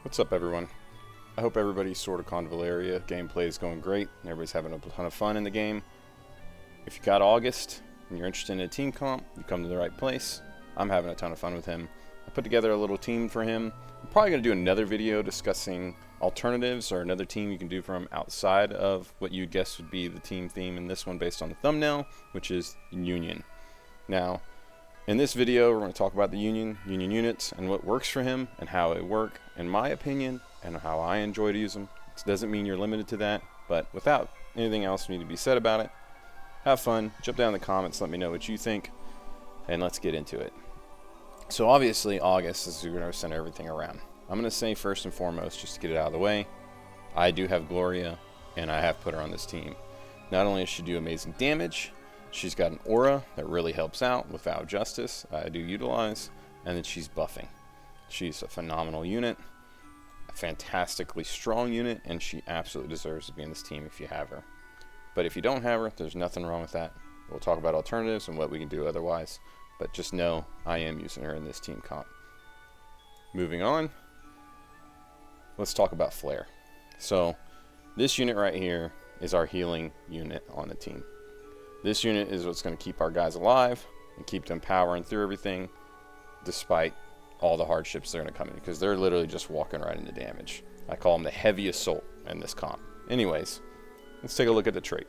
What's up, everyone? I hope everybody's Sword of Convallaria gameplay is going great and everybody's having a ton of fun in the game. If you got Auguste and you're interested in a team comp, you come to the right place. I'm having a ton of fun with him. I put together a little team for him. I'm probably going to do another video discussing alternatives or another team you can do from outside of what you'd guess would be the team theme in this one based on the thumbnail, which is Union. Now, in this video, we're going to talk about the Union units, and what works for him, and how it work, in my opinion, and how I enjoy to use them. It doesn't mean you're limited to that, but without anything else need to be said about it, have fun, jump down in the comments, let me know what you think, and let's get into it. So obviously, Auguste is going to center everything around. I'm going to say first and foremost, just to get it out of the way, I do have Gloria, and I have put her on this team. Not only does she do amazing damage, she's got an aura that really helps out with Vow of Justice, I do utilize, and then she's buffing. She's a phenomenal unit, a fantastically strong unit, and she absolutely deserves to be in this team if you have her. But if you don't have her, there's nothing wrong with that. We'll talk about alternatives and what we can do otherwise, but just know I am using her in this team comp. Moving on, let's talk about Flare. So this unit right here is our healing unit on the team. This unit is what's going to keep our guys alive and keep them powering through everything despite all the hardships they're going to come in, because they're literally just walking right into damage. I call them the heavy assault in this comp. Anyways, let's take a look at the trait.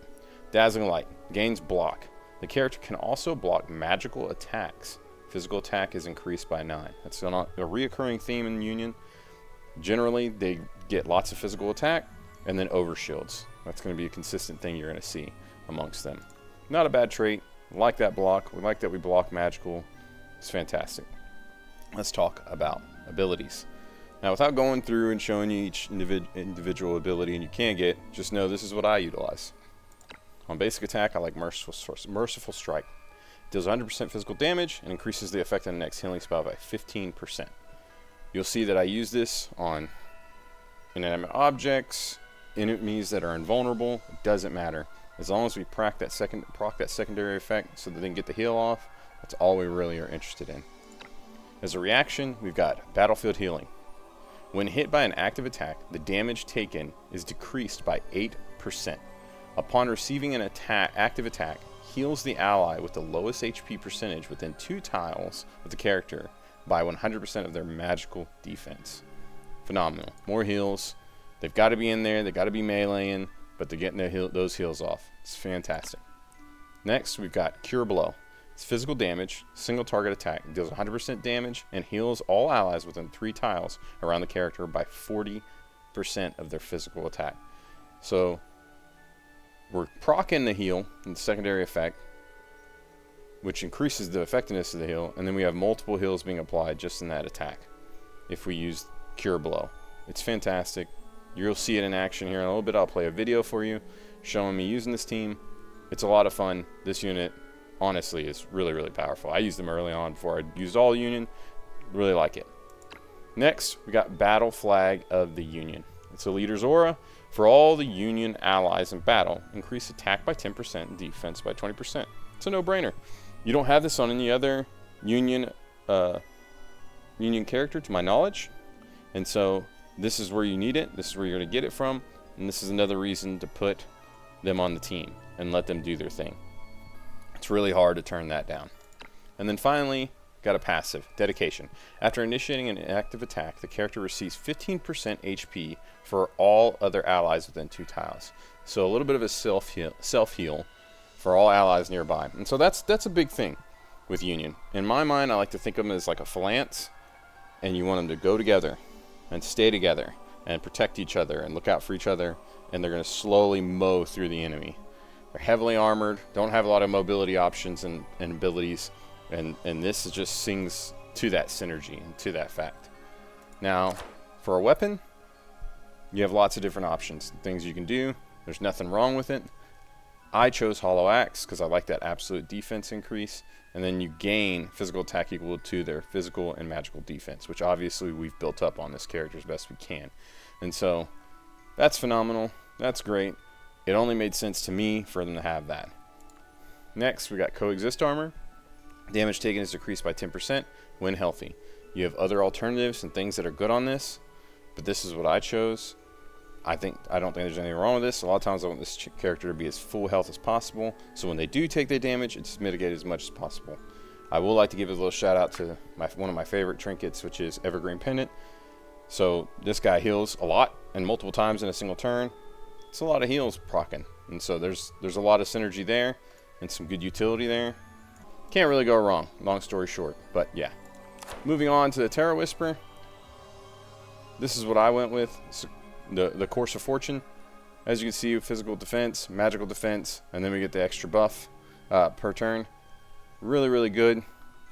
Dazzling Light gains block. The character can also block magical attacks. Physical attack is increased by 9. That's not a reoccurring theme in Union. Generally, they get lots of physical attack and then overshields. That's going to be a consistent thing you're going to see amongst them. Not a bad trait. We like that block. We like that we block magical. It's fantastic. Let's talk about abilities. Now, without going through and showing you each individual ability and you can get, just know this is what I utilize. On basic attack, I like Merciful Strike. It deals 100% physical damage and increases the effect on the next healing spell by 15%. You'll see that I use this on inanimate objects, enemies that are invulnerable. It doesn't matter. As long as we proc that secondary effect so that they can get the heal off, that's all we really are interested in. As a reaction, we've got Battlefield Healing. When hit by an active attack, the damage taken is decreased by 8%. Upon receiving an active attack, heals the ally with the lowest HP percentage within 2 tiles of the character by 100% of their magical defense. Phenomenal. More heals. They've got to be in there. They've got to be meleeing, but they're getting those heals off. It's fantastic. Next, we've got Cure Blow. It's physical damage, single target attack. It deals 100% damage and heals all allies within 3 tiles around the character by 40% of their physical attack. So we're proccing the heal and the secondary effect, which increases the effectiveness of the heal, and then we have multiple heals being applied just in that attack if we use Cure Blow. It's fantastic. You'll see it in action here in a little bit. I'll play a video for you showing me using this team. It's a lot of fun. This unit, honestly, is really, really powerful. I used them early on before I used all Union. Really like it. Next, we got Battle Flag of the Union. It's a leader's aura. For all the Union allies in battle, increase attack by 10% and defense by 20%. It's a no-brainer. You don't have this on any other Union character, to my knowledge. And so this is where you need it. This is where you're going to get it from. And this is another reason to put them on the team and let them do their thing. It's really hard to turn that down. And then finally, got a passive, Dedication. After initiating an active attack, the character receives 15% HP for all other allies within 2 tiles. So a little bit of a self-heal for all allies nearby. And so that's a big thing with Union. In my mind, I like to think of them as like a phalanx, and you want them to go together and stay together and protect each other and look out for each other, and they're going to slowly mow through the enemy. They're heavily armored, don't have a lot of mobility options and abilities, and this just sings to that synergy and to that fact. Now, for a weapon, you have lots of different options, things you can do. There's nothing wrong with it. I chose Hollow Axe because I like that absolute defense increase, and then you gain physical attack equal to their physical and magical defense, which obviously we've built up on this character as best we can. And so that's phenomenal. That's great. It only made sense to me for them to have that. Next, we got Coexist Armor. Damage taken is decreased by 10% when healthy. You have other alternatives and things that are good on this, but this is what I chose. I don't think there's anything wrong with this. A lot of times I want this character to be as full health as possible, so when they do take their damage, it's mitigated as much as possible. I will like to give a little shout out to one of my favorite trinkets, which is Evergreen Pendant. So this guy heals a lot and multiple times in a single turn. It's a lot of heals proccing, and so there's a lot of synergy there and some good utility there. Can't really go wrong, long story short. But yeah, moving on to the Terror Whisper. This is what I went with, the Course of Fortune. As you can see, physical defense, magical defense, and then we get the extra buff per turn. Really, really good.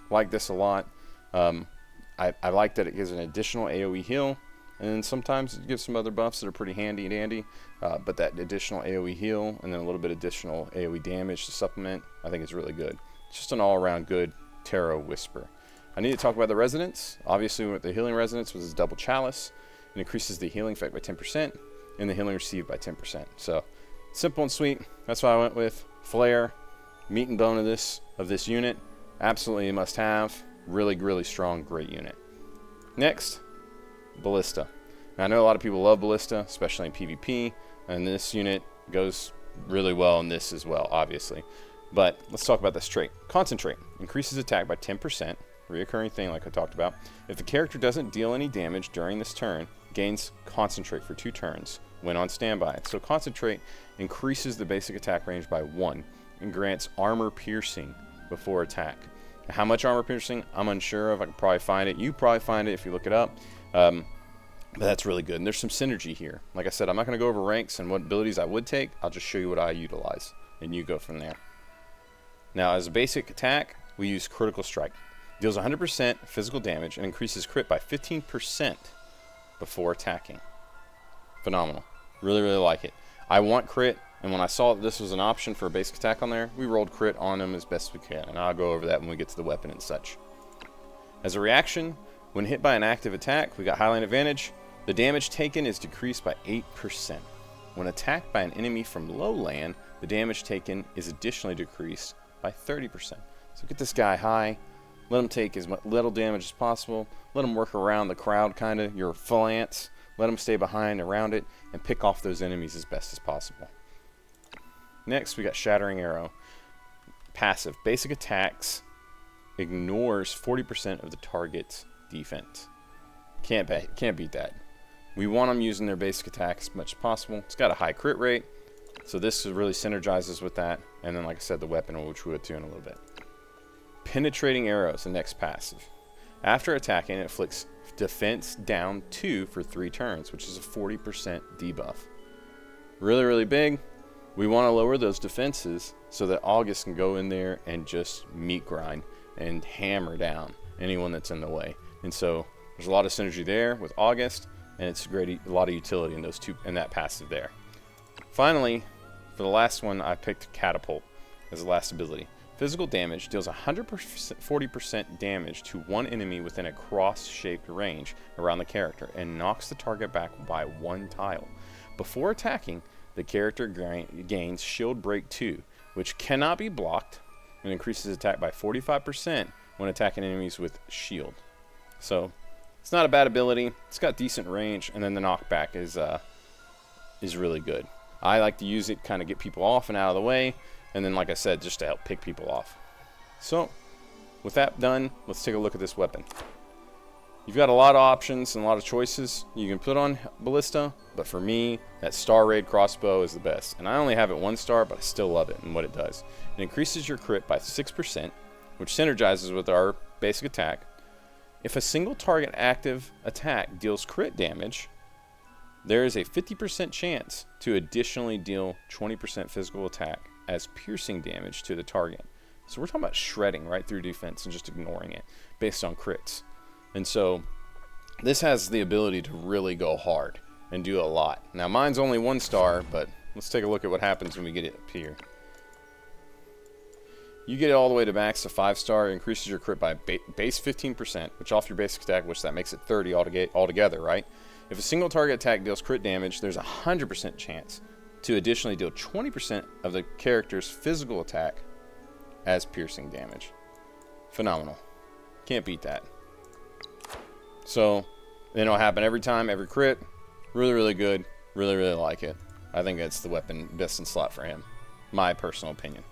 Like this a lot. I like that it gives an additional AoE heal, and then sometimes it gives some other buffs that are pretty handy and dandy. But that additional AoE heal and then a little bit additional AoE damage to supplement, I think is really good. It's just an all-around good Terror Whisper. I need to talk about the Resonance. Obviously, with the Healing Resonance was double Chalice. It increases the healing effect by 10% and the healing received by 10%. So simple and sweet. That's what I went with. Flare, meat and bone of this unit. Absolutely a must-have. Really, really strong, great unit. Next, Ballista. Now, I know a lot of people love Ballista, especially in PvP, and this unit goes really well in this as well, obviously. But let's talk about this trait. Concentrate. Increases attack by 10%. Reoccurring thing like I talked about. If the character doesn't deal any damage during this turn, gains Concentrate for 2 turns when on standby. So Concentrate increases the basic attack range by 1 and grants armor piercing before attack. How much armor piercing, I'm unsure of. I can probably find it. You probably find it if you look it up. But that's really good. And there's some synergy here. Like I said, I'm not going to go over ranks and what abilities I would take. I'll just show you what I utilize, and you go from there. Now, as a basic attack, we use Critical Strike. Deals 100% physical damage and increases crit by 15% before attacking. Phenomenal. Really, really like it. I want crit, and when I saw that this was an option for a basic attack on there, we rolled crit on them as best we can, and I'll go over that when we get to the weapon and such. As a reaction, when hit by an active attack, we got Highline Advantage. The damage taken is decreased by 8%. When attacked by an enemy from low land, the damage taken is additionally decreased by 30%. So get this guy high. Let him take as little damage as possible. Let him work around the crowd, kind of, your phalanx. Let him stay behind, around it, and pick off those enemies as best as possible. Next, we got Shattering Arrow. Passive. Basic attacks ignores 40% of the target's defense. Can't beat that. We want them using their basic attack as much as possible. It's got a high crit rate, so this really synergizes with that. And then, like I said, the weapon, which we'll get to in a little bit. Penetrating Arrows, the next passive. After attacking, it inflicts defense down 2 for 3 turns, which is a 40% debuff. Really, really big. We want to lower those defenses so that Auguste can go in there and just meat grind and hammer down anyone that's in the way. And so there's a lot of synergy there with Auguste, and it's a lot of utility in those two and that passive there. Finally, for the last one, I picked Catapult as the last ability. Physical damage deals 140% damage to one enemy within a cross-shaped range around the character and knocks the target back by 1 tile. Before attacking, the character gains Shield Break 2, which cannot be blocked and increases attack by 45% when attacking enemies with shield. So it's not a bad ability. It's got decent range, and then the knockback is really good. I like to use it, kind of get people off and out of the way. And then, like I said, just to help pick people off. So, with that done, let's take a look at this weapon. You've got a lot of options and a lot of choices you can put on Ballista, but for me, that Star Raid crossbow is the best. And I only have it 1 star, but I still love it and what it does. It increases your crit by 6%, which synergizes with our basic attack. If a single target active attack deals crit damage, there is a 50% chance to additionally deal 20% physical attack as piercing damage to the target. So we're talking about shredding right through defense and just ignoring it based on crits. And so this has the ability to really go hard and do a lot. Now mine's only 1 star, but let's take a look at what happens when we get it up here. You get it all the way to max to 5 star, it increases your crit by base 15%, which off your basic attack, which that makes it 30 altogether, right? If a single target attack deals crit damage, there's a 100% chance to additionally deal 20% of the character's physical attack as piercing damage. Phenomenal. Can't beat that. So, it'll happen every time, every crit. Really, really good. Really, really like it. I think it's the weapon best in slot for him. My personal opinion.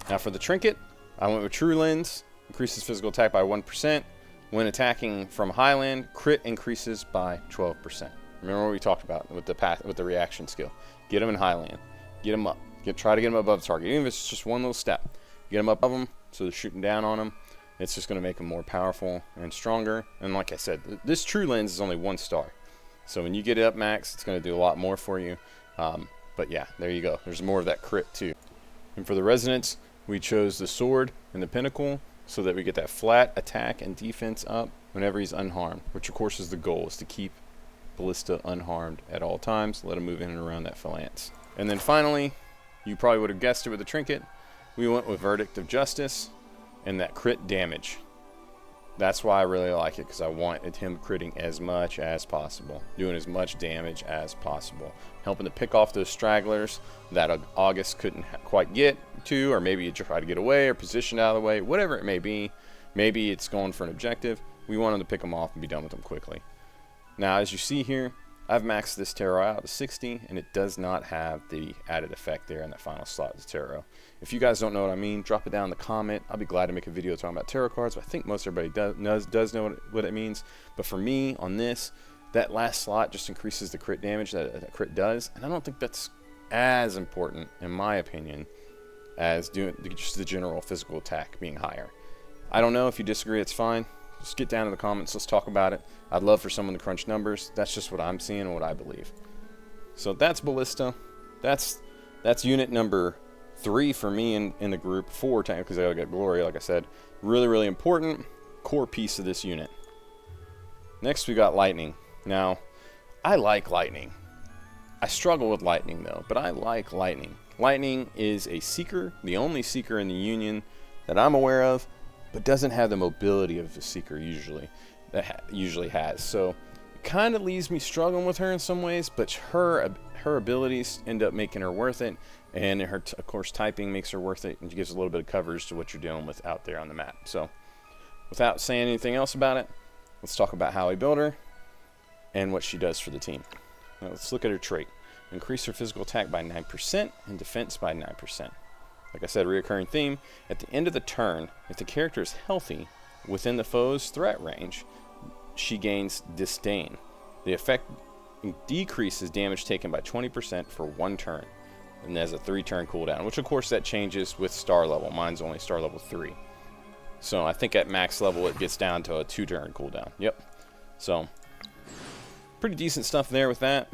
Now for the trinket, I went with True Lens. Increases physical attack by 1%. When attacking from Highland, crit increases by 12%. Remember what we talked about with the reaction skill. Get him in Highland. Get him up. Try to get him above the target. Even if it's just one little step. Get him above him so they're shooting down on him. It's just going to make him more powerful and stronger. And like I said, this True Lens is only 1 star. So when you get it up max, it's going to do a lot more for you. But yeah, there you go. There's more of that crit too. And for the Resonance, we chose the Sword and the Pinnacle so that we get that flat attack and defense up whenever he's unharmed, which of course is the goal, is to keep Ballista unharmed at all times. Let him move in and around that phalanx. And then finally, you probably would have guessed it with the trinket, we went with Verdict of Justice and that crit damage. That's why I really like it, because I wanted him critting as much as possible, doing as much damage as possible, helping to pick off those stragglers that Auguste couldn't quite get to, or maybe you try to get away or position out of the way, whatever it may be. Maybe it's going for an objective. We want him to pick them off and be done with them quickly. Now, as you see here, I've maxed this tarot out to 60, and it does not have the added effect there in that final slot of the tarot. If you guys don't know what I mean, drop it down in the comment. I'll be glad to make a video talking about tarot cards, but I think most everybody does know what it means. But for me, on this, that last slot just increases the crit damage that crit does, and I don't think that's as important, in my opinion, as doing just the general physical attack being higher. I don't know. If you disagree, it's fine. Just get down in the comments. Let's talk about it. I'd love for someone to crunch numbers. That's just what I'm seeing and what I believe. So that's Ballista. That's unit number 3 for me in the group. 4 times because I gotta get Gloria, like I said. Really, really important core piece of this unit. Next we got Lightning. Now, I like Lightning. I struggle with Lightning though, but I like Lightning. Lightning is a seeker, the only seeker in the Union that I'm aware of, but doesn't have the mobility of the seeker usually has. So it kind of leaves me struggling with her in some ways, but her abilities end up making her worth it, and her of course typing makes her worth it, and she gives a little bit of coverage to what you're dealing with out there on the map. So without saying anything else about it, let's talk about how we build her and what she does for the team. Now let's look at her trait. Increase her physical attack by 9% and defense by 9%. Like I said, reoccurring theme. At the end of the turn, if the character is healthy within the foe's threat range, she gains Disdain. The effect decreases damage taken by 20% for 1 turn, and there's a 3-turn cooldown, which of course that changes with star level. Mine's only star level 3. So I think at max level it gets down to a 2-turn cooldown. Yep. So pretty decent stuff there with that.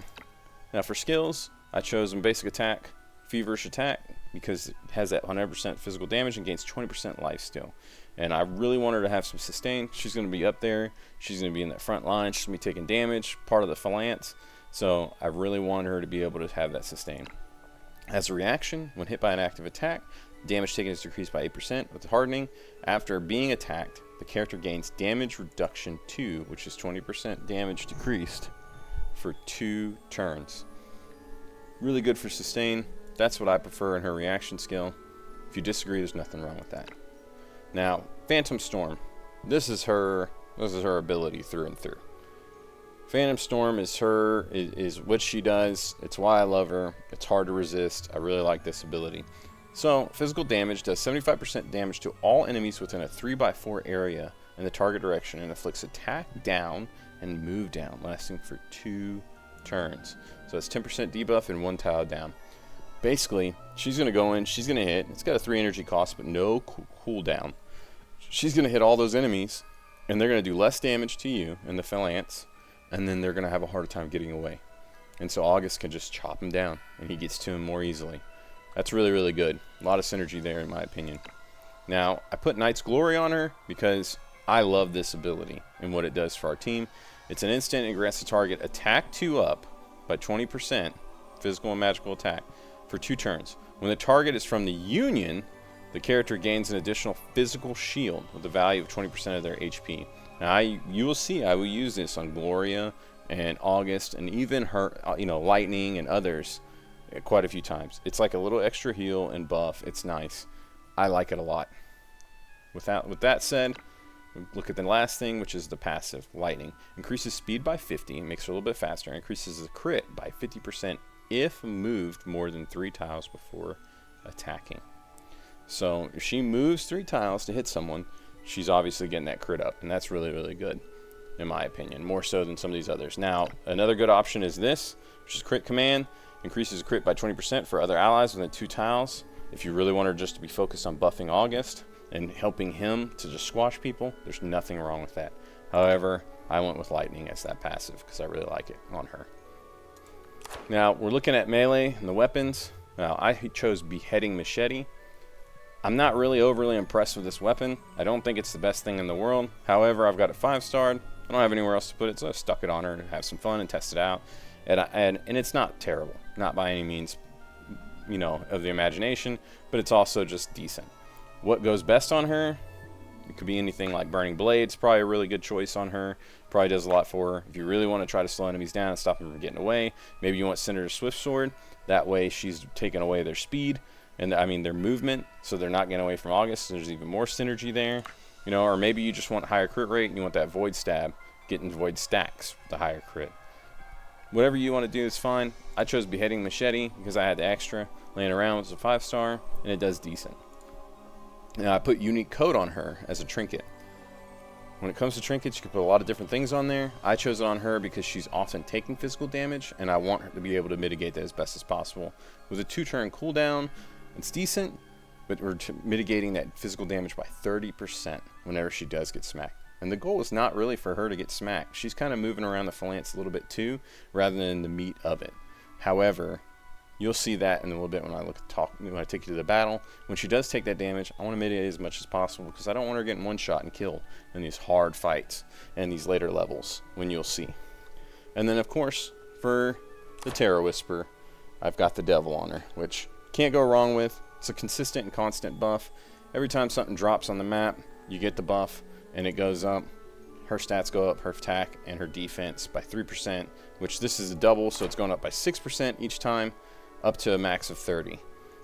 Now for skills, I chose in basic attack, feverish attack, because it has that 100% physical damage and gains 20% life steal. And I really want her to have some sustain. She's going to be up there. She's going to be in that front line. She's going to be taking damage, part of the phalanx. So I really want her to be able to have that sustain. As a reaction, when hit by an active attack, damage taken is decreased by 8% with the hardening. After being attacked, the character gains damage reduction 2, which is 20% damage decreased for 2 turns. Really good for sustain. That's what I prefer in her reaction skill. If you disagree, there's nothing wrong with that. Now, Phantom Storm. This is her ability through and through. Phantom Storm is what she does. It's why I love her. It's hard to resist. I really like this ability. So, physical damage does 75% damage to all enemies within a 3x4 area in the target direction, and inflicts attack down and move down, lasting for 2 turns. So that's 10% debuff and 1 tile down. Basically, she's going to go in, she's going to hit. It's got a 3 energy cost, but no cooldown. She's going to hit all those enemies, and they're going to do less damage to you in the phalanx, and then they're going to have a harder time getting away. And so Auguste can just chop him down, and he gets to him more easily. That's really, really good. A lot of synergy there, in my opinion. Now, I put Knight's Glory on her because I love this ability and what it does for our team. It's an instant and grants the target attack 2 up by 20%, physical and magical attack, for 2 turns. When the target is from the Union, the character gains an additional physical shield with the value of 20% of their HP. Now, you will see I will use this on Gloria and Auguste and even her, Lightning and others quite a few times. It's like a little extra heal and buff. It's nice. I like it a lot. With that said, Look at the last thing, which is the passive, lightning. Increases speed by 50, makes her a little bit faster. Increases the crit by 50% if moved more than 3 tiles before attacking. So if she moves 3 tiles to hit someone, she's obviously getting that crit up, and that's really, really good, in my opinion, more so than some of these others. Now, another good option is this, which is crit command. Increases crit by 20% for other allies within 2 tiles. If you really want her just to be focused on buffing Auguste and helping him to just squash people, there's nothing wrong with that. However, I went with lightning as that passive because I really like it on her. Now, we're looking at melee and the weapons. Now, I chose Beheading Machete. I'm not really overly impressed with this weapon. I don't think it's the best thing in the world. However, I've got it 5-starred. I don't have anywhere else to put it, so I stuck it on her and have some fun and test it out. And it's not terrible, not by any means, you know, of the imagination, but it's also just decent. What goes best on her? It could be anything like Burning Blades, probably a really good choice on her. Probably does a lot for her. If you really want to try to slow enemies down and stop them from getting away, maybe you want Senator Swift Sword. That way she's taking away their speed, and I mean their movement, so they're not getting away from Auguste, so there's even more synergy there. You know, or maybe you just want higher crit rate and you want that Void Stab, getting Void stacks with the higher crit. Whatever you want to do is fine. I chose Beheading Machete because I had the extra laying around. It's a 5-star, and it does decent. Now, I put Unique Code on her as a trinket. When it comes to trinkets, you can put a lot of different things on there. I chose it on her because she's often taking physical damage, and I want her to be able to mitigate that as best as possible. With a 2-turn cooldown, it's decent, but we're mitigating that physical damage by 30% whenever she does get smacked. And the goal is not really for her to get smacked. She's kind of moving around the phalanx a little bit too, rather than the meat of it. However, you'll see that in a little bit when I take you to the battle. When she does take that damage, I want to mitigate as much as possible because I don't want her getting one-shot and killed in these hard fights and these later levels when you'll see. And then, of course, for the Terror Whisper, I've got the Devil on her, which can't go wrong with. It's a consistent and constant buff. Every time something drops on the map, you get the buff. And it goes up, her stats go up, her attack and her defense by 3%, which this is a double, so it's going up by 6% each time, up to a max of 30.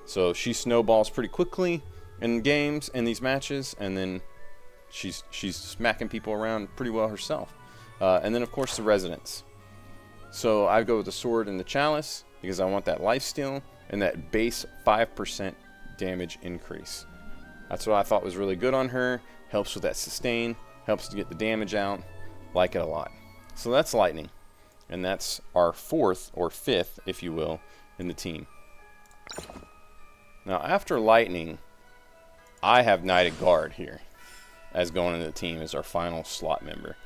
So she snowballs pretty quickly in games, in these matches, and then she's smacking people around pretty well herself. And then, of course, the Resonance. So I go with the Sword and the Chalice, because I want that lifesteal and that base 5% damage increase. That's what I thought was really good on her. Helps with that sustain, helps to get the damage out. Like it a lot. So that's Lightning. And that's our 4th, or 5th, if you will, in the team. Now, after Lightning, I have Knigh Guard here as going into the team as our final slot member.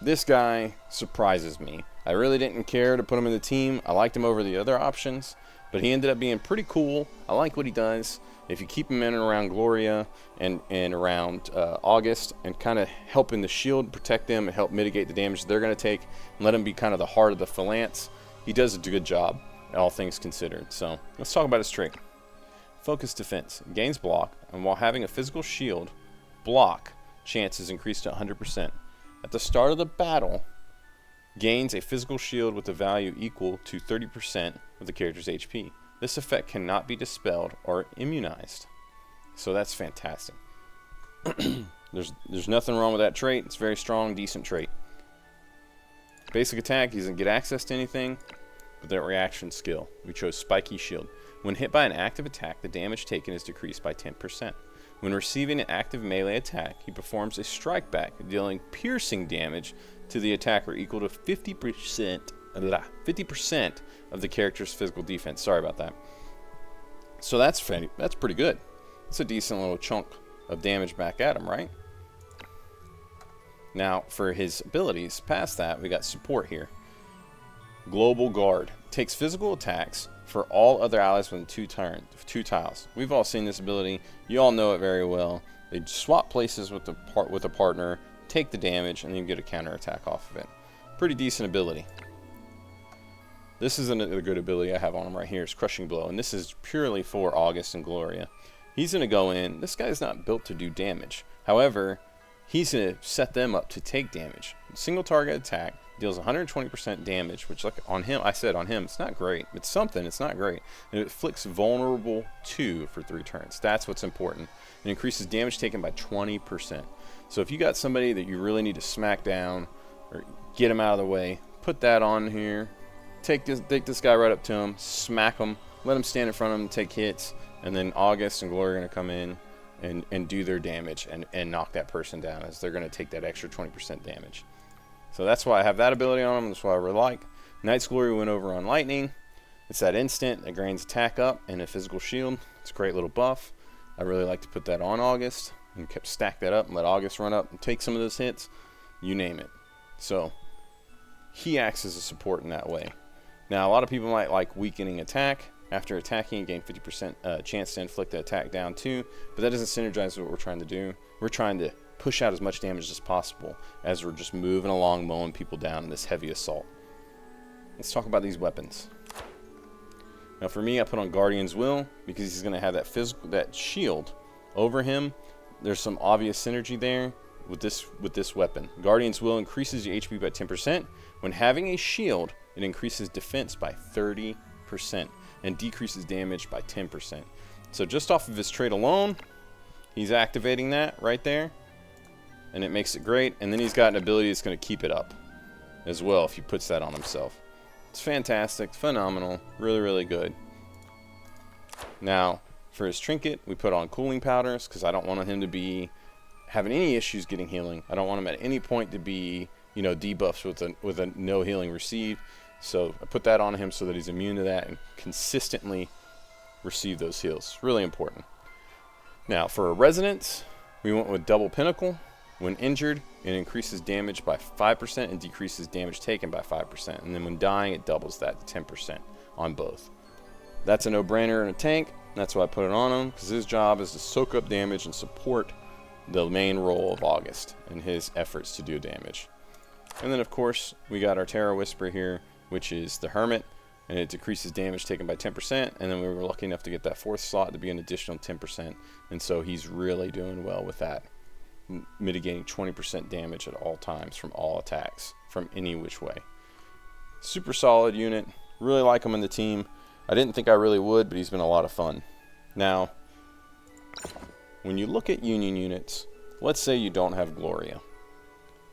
This guy surprises me. I really didn't care to put him in the team. I liked him over the other options, but he ended up being pretty cool. I like what he does. If you keep him in and around Gloria and around Auguste and kind of helping the shield protect them and help mitigate the damage they're going to take and let him be kind of the heart of the phalanx, he does a good job, all things considered. So let's talk about his trait. Focus Defense. Gains block, and while having a physical shield, block chance is increased to 100%. At the start of the battle, gains a physical shield with a value equal to 30% of the character's HP. This effect cannot be dispelled or immunized. So that's fantastic. There's nothing wrong with that trait. It's a very strong, decent trait. Basic attack, he doesn't get access to anything, but that reaction skill. We chose Spiky Shield. When hit by an active attack, the damage taken is decreased by 10%. When receiving an active melee attack, he performs a strike back, dealing piercing damage to the attacker equal to 50% of the character's physical defense. Sorry about that. So that's pretty good. It's a decent little chunk of damage back at him, right? Now, for his abilities, past that, we got support here. Global Guard. Takes physical attacks for all other allies within 2 tiles. We've all seen this ability. You all know it very well. They swap places with a partner, take the damage, and then you get a counter attack off of it. Pretty decent ability. This is another good ability I have on him right here, is Crushing Blow, and this is purely for Auguste and Gloria. He's going to go in. This guy's not built to do damage. However, he's going to set them up to take damage. Single target attack deals 120% damage, which, like on him, I said on him, it's not great. It's something, it's not great. And it inflicts vulnerable 2 for 3 turns. That's what's important. It increases damage taken by 20%. So if you got somebody that you really need to smack down or get him out of the way, put that on here. Take this guy right up to him, smack him, let him stand in front of him and take hits, and then Auguste and Glory are going to come in and do their damage and knock that person down, as they're going to take that extra 20% damage. So that's why I have that ability on him. That's why I really like. Knight's Glory went over on Lightning. It's that instant that gains attack up and a physical shield. It's a great little buff. I really like to put that on Auguste and stack that up and let Auguste run up and take some of those hits. You name it. So he acts as a support in that way. Now, a lot of people might like weakening attack. After attacking, you gain 50% chance to inflict the attack down too, but that doesn't synergize with what we're trying to do. We're trying to push out as much damage as possible as we're just moving along, mowing people down in this heavy assault. Let's talk about these weapons. Now for me, I put on Guardian's Will because he's going to have that shield over him. There's some obvious synergy there with this weapon. Guardian's Will increases your HP by 10%. When having a shield, it increases defense by 30% and decreases damage by 10%. So just off of his trait alone, he's activating that right there, and it makes it great. And then he's got an ability that's going to keep it up as well if he puts that on himself. It's fantastic, phenomenal, really, really good. Now, for his trinket, we put on cooling powders because I don't want him to be having any issues getting healing. I don't want him at any point to be, debuffs with a no healing received. So I put that on him so that he's immune to that and consistently receive those heals. Really important. Now, for a Resonance, we went with Double Pinnacle. When injured, it increases damage by 5% and decreases damage taken by 5%. And then when dying, it doubles that to 10% on both. That's a no-brainer in a tank. That's why I put it on him, because his job is to soak up damage and support the main role of Auguste and his efforts to do damage. And then, of course, we got our Terra Whisper here, which is the Hermit, and it decreases damage taken by 10%. And then we were lucky enough to get that fourth slot to be an additional 10%. And so he's really doing well with that, mitigating 20% damage at all times from all attacks, from any which way. Super solid unit. Really like him in the team. I didn't think I really would, but he's been a lot of fun. Now, when you look at Union units, let's say you don't have Gloria.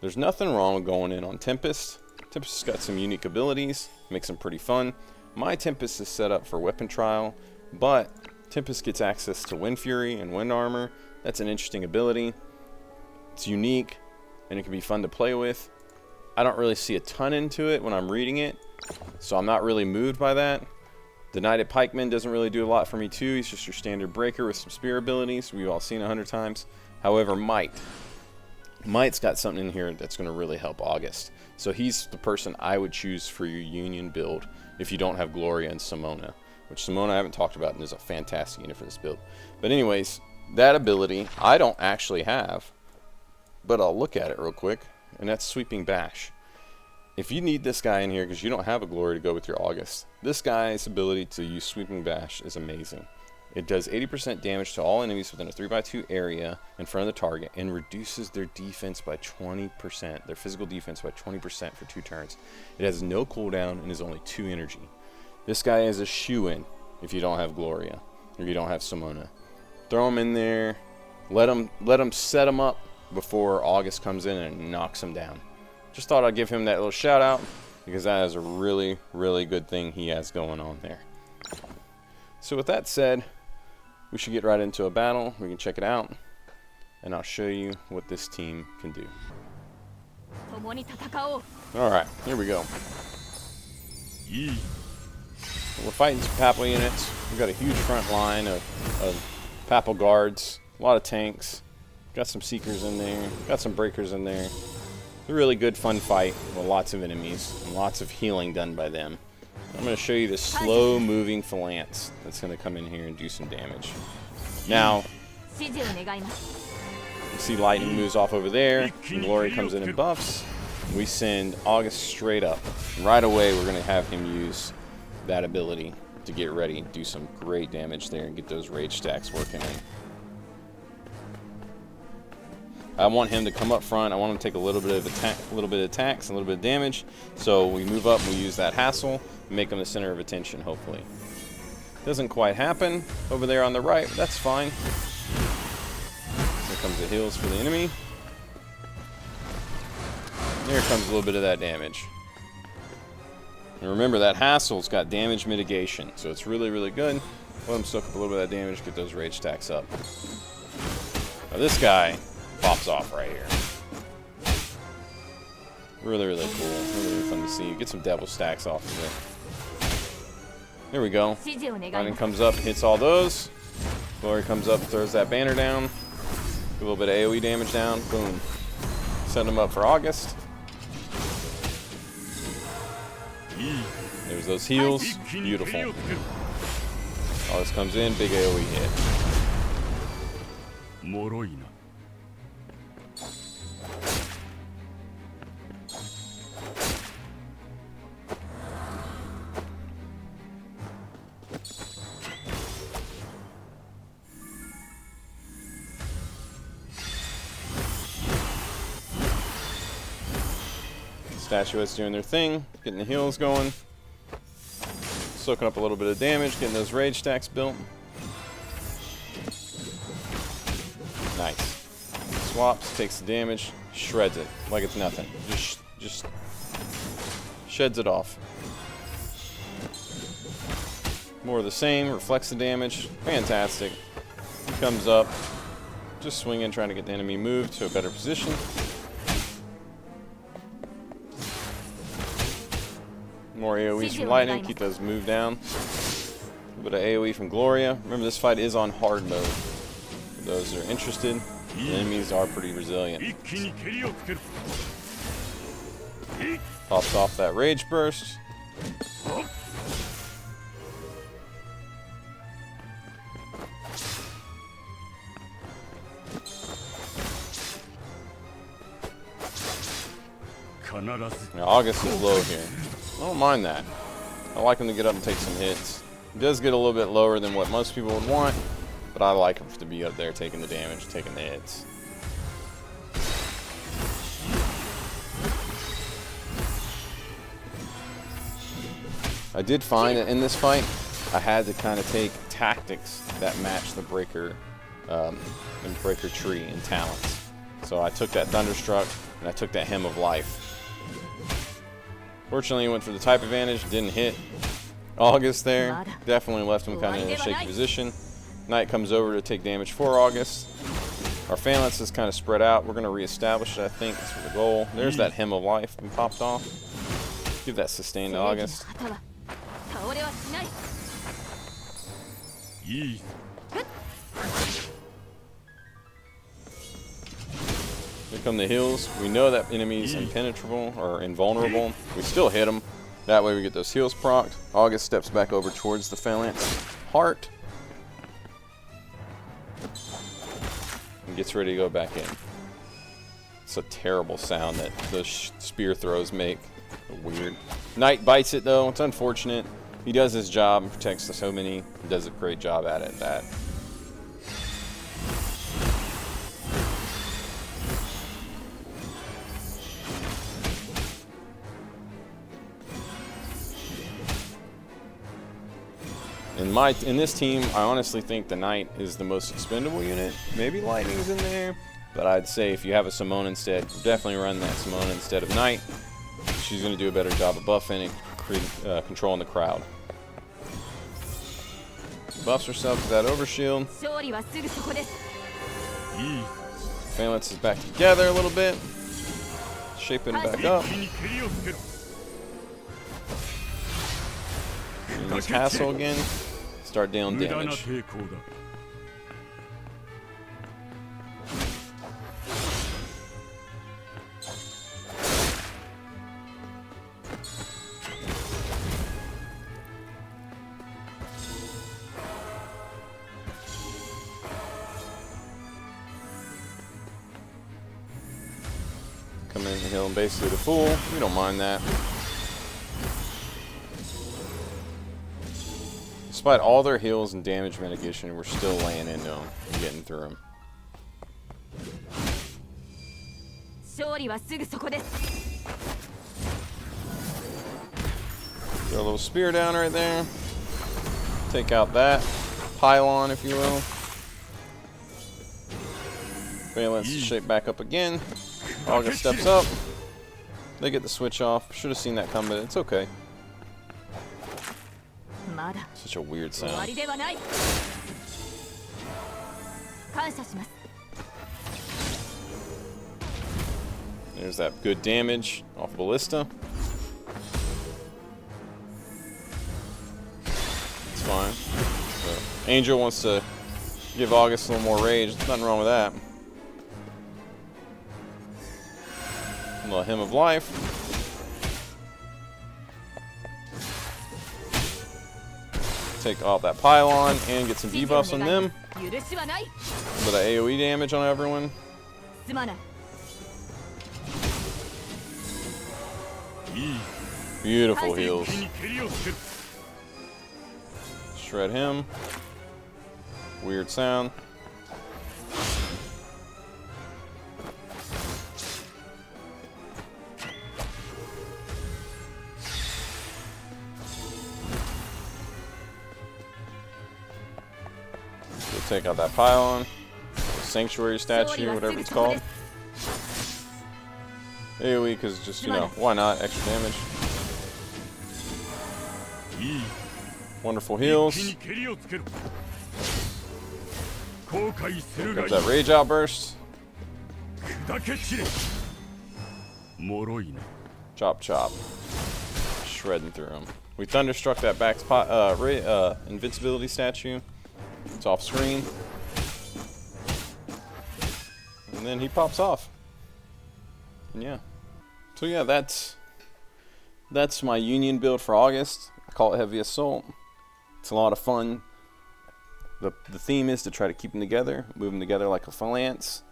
There's nothing wrong with going in on Tempest. Tempest has got some unique abilities, makes them pretty fun. My Tempest is set up for Weapon Trial, but Tempest gets access to Wind Fury and Wind Armor. That's an interesting ability. It's unique, and it can be fun to play with. I don't really see a ton into it when I'm reading it, so I'm not really moved by that. The Knighted Pikeman doesn't really do a lot for me too. He's just your standard breaker with some spear abilities. We've all seen 100 times. However, Might's got something in here that's going to really help Auguste. So he's the person I would choose for your Union build if you don't have Gloria and Simona, which Simona I haven't talked about and is a fantastic unit for this build. But anyways, that ability I don't actually have, but I'll look at it real quick, and that's Sweeping Bash. If you need this guy in here because you don't have a Glory to go with your Auguste, this guy's ability to use Sweeping Bash is amazing. It does 80% damage to all enemies within a 3x2 area in front of the target and reduces their defense by 20%, their physical defense by 20% for 2 turns. It has no cooldown and is only 2 energy. This guy is a shoo-in if you don't have Gloria or you don't have Simona. Throw him in there, let him set him up before Auguste comes in and knocks him down. Just thought I'd give him that little shout out because that is a really, really good thing he has going on there. So with that said, we should get right into a battle. We can check it out, and I'll show you what this team can do. Alright, here we go. We're fighting some Papal units. We've got a huge front line of Papal guards, a lot of tanks, got some Seekers in there, got some Breakers in there. A really good fun fight with lots of enemies and lots of healing done by them. I'm going to show you this slow moving phalanx that's going to come in here and do some damage. Now, you see Lightning moves off over there, and Glory comes in and buffs. We send Auguste straight up. And right away we're going to have him use that ability to get ready and do some great damage there and get those rage stacks working in. I want him to come up front. I want him to take a little bit of attacks, and a little bit of damage. So we move up and we use that hassle and make him the center of attention, hopefully. Doesn't quite happen over there on the right, but that's fine. Here comes the heals for the enemy. Here comes a little bit of that damage. And remember, that Hassel's got damage mitigation, so it's really, really good. Let him soak up a little bit of that damage, get those rage stacks up. Now this guy pops off right here. Really, really cool. Really, really fun to see. Get some devil stacks off of it. There we go. Lightning comes up, hits all those. Glory comes up, throws that banner down. A little bit of AoE damage down. Boom. Send him up for Auguste. There's those heals. Beautiful. Auguste comes in, big AoE hit. Statuettes doing their thing, getting the heals going, soaking up a little bit of damage, getting those rage stacks built. Nice. Swaps, takes the damage, shreds it like it's nothing. Just sheds it off. More of the same, reflects the damage. Fantastic. He comes up, just swinging, trying to get the enemy moved to a better position. More AoEs from Lightning, keep those moved down. A little bit of AoE from Gloria. Remember, this fight is on hard mode. For those that are interested, the enemies are pretty resilient. Pops off that Rage Burst. Now, Auguste is low here. I don't mind that. I like him to get up and take some hits. He does get a little bit lower than what most people would want, but I like him to be up there taking the damage, taking the hits. I did find that in this fight, I had to kind of take tactics that match the breaker and breaker tree and talents. So I took that Thunderstruck and I took that Hymn of Life. Fortunately, he went for the type advantage, didn't hit Auguste there. Definitely left him kind of in a shaky position. Knight comes over to take damage for Auguste. Our phalanx is kind of spread out. We're going to reestablish it, I think. That's for the goal. There's that Hymn of Life and popped off. Give that sustain to Auguste. Here come the heals. We know that enemy's impenetrable or invulnerable. We still hit them. That way we get those heals procced. Auguste steps back over towards the phalanx heart. And gets ready to go back in. It's a terrible sound that those spear throws make. Weird. Knight bites it though. It's unfortunate. He does his job and protects so many. He does a great job at it. That. In this team, I honestly think the Knight is the most expendable unit. Maybe Lightning's in there, but I'd say if you have a Simone instead, definitely run that Simone instead of Knight. She's going to do a better job of buffing and controlling the crowd. Buffs herself with that overshield. Phalanx is back together a little bit. Shaping back up. Use Hassel again. Start dealing damage. Come in and heal him basically the full. We don't mind that. Despite all their heals and damage mitigation, we're still laying into them and getting through them. Throw a little spear down right there. Take out that pylon, if you will. Phalanx shape back up again. Auguste steps up. They get the switch off. Should have seen that coming, but it's okay. Such a weird sound. There's that good damage off Ballista. It's fine. So, Angel wants to give Auguste a little more rage. There's nothing wrong with that. A little Hymn of Life. Take off that pylon and get some debuffs on them. A bit of AoE damage on everyone. Beautiful heals. Shred him. Weird sound. We'll take out that pylon. Sanctuary statue, whatever it's called. AoE, because just, you know, why not? Extra damage. Wonderful heals. Comes that rage outburst. Chop chop. Shredding through him. We thunderstruck that back invincibility statue. It's off screen. And then he pops off. And yeah. So yeah, that's my Union build for Auguste. I call it Heavy Assault. It's a lot of fun. The theme is to try to keep them together, move them together like a phalanx,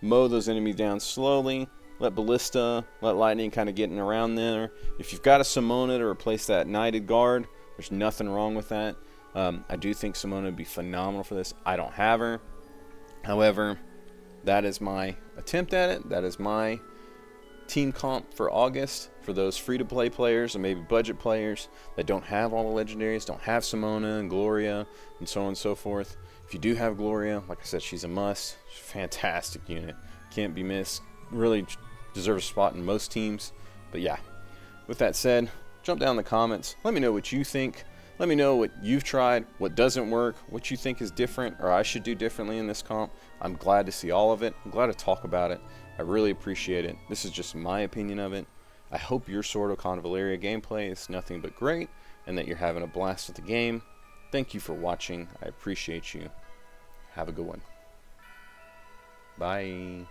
mow those enemies down slowly, let Ballista, let Lightning kind of get in around there. If you've got a Simona to replace that Knigh Guard, there's nothing wrong with that. I do think Simona would be phenomenal for this. I don't have her. However, that is my attempt at it. That is my team comp for Auguste. For those free-to-play players or maybe budget players that don't have all the legendaries, don't have Simona and Gloria and so on and so forth. If you do have Gloria, like I said, she's a must. She's a fantastic unit. Can't be missed. Really deserves a spot in most teams. But yeah, with that said, jump down in the comments. Let me know what you think. Let me know what you've tried, what doesn't work, what you think is different or I should do differently in this comp. I'm glad to see all of it. I'm glad to talk about it. I really appreciate it. This is just my opinion of it. I hope your Sword of Convallaria gameplay is nothing but great and that you're having a blast with the game. Thank you for watching. I appreciate you. Have a good one. Bye.